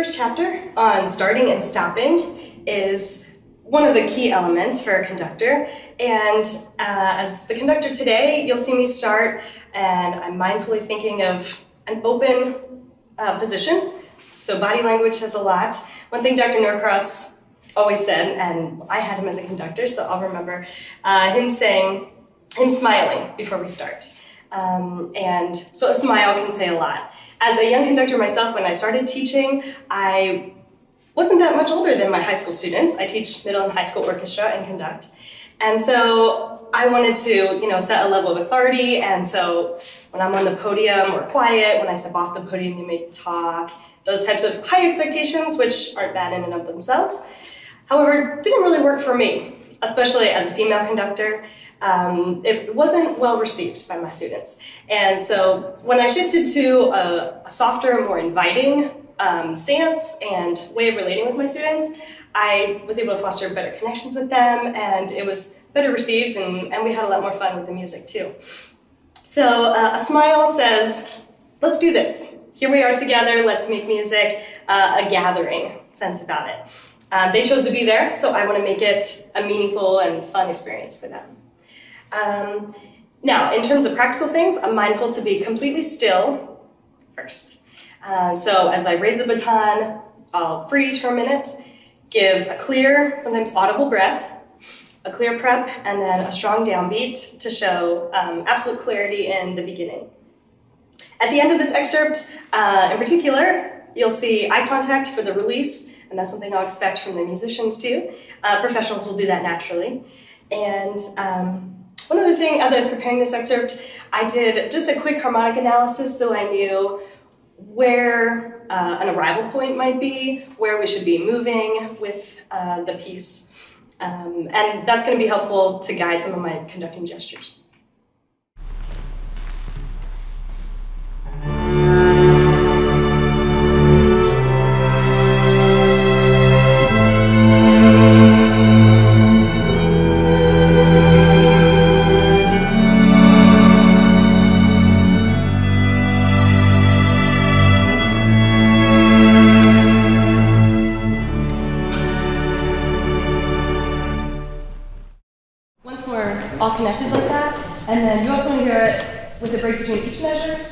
first chapter on starting and stopping is one of the key elements for a conductor. And as the conductor today, you'll see me start, and I'm mindfully thinking of an open position. So body language says a lot. One thing Dr. Norcross always said, and I had him as a conductor, so I'll remember him smiling before we start. And so a smile can say a lot. As a young conductor myself, when I started teaching, I wasn't that much older than my high school students. I teach middle and high school orchestra and conduct. And so I wanted to, set a level of authority. And so when I'm on the podium, we're quiet. When I step off the podium, you make talk. Those types of high expectations, which aren't bad in and of themselves. However, didn't really work for me, especially as a female conductor. It wasn't well received by my students. And so when I shifted to a softer, more inviting stance and way of relating with my students, I was able to foster better connections with them, and it was better received, and we had a lot more fun with the music too. So a smile says, let's do this. Here we are together, let's make music, a gathering sense about it. They chose to be there, so I want to make it a meaningful and fun experience for them. Now, in terms of practical things, I'm mindful to be completely still first. So as I raise the baton, I'll freeze for a minute, give a clear, sometimes audible breath, a clear prep, and then a strong downbeat to show absolute clarity in the beginning. At the end of this excerpt, in particular, you'll see eye contact for the release, and that's something I'll expect from the musicians too. Professionals will do that naturally. And one other thing, as I was preparing this excerpt, I did just a quick harmonic analysis so I knew where an arrival point might be, where we should be moving with the piece. And that's going to be helpful to guide some of my conducting gestures. Once we're all connected like that, and then you also want to hear it with a break between each measure?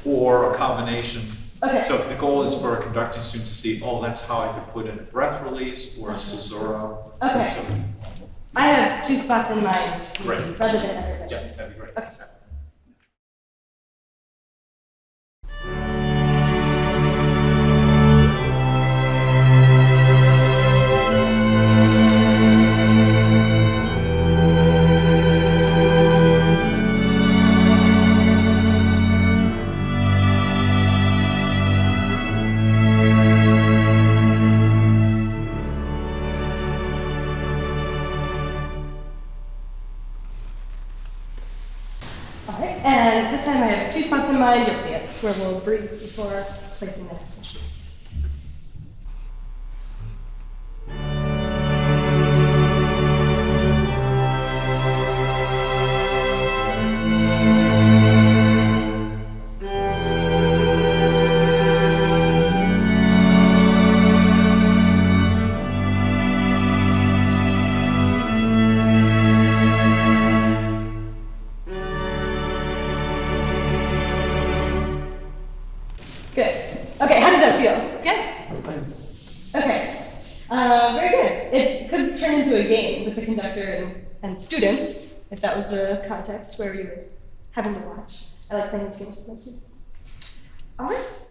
Or a combination. Okay. So the goal is for a conducting student to see, oh, that's how I could put in a breath release or a caesura. Okay. So, I have two spots in mind, right. rather than every measure. Yeah, that'd be great. Okay. Exactly. All right, and this time I have two spots in mind. You'll see it, where we'll breathe before placing the next measure. Good. Okay, how did that feel? Good? Okay. Very good. It could turn into a game with the conductor and students, if that was the context where you were having to watch. I like playing these games with my students. All right.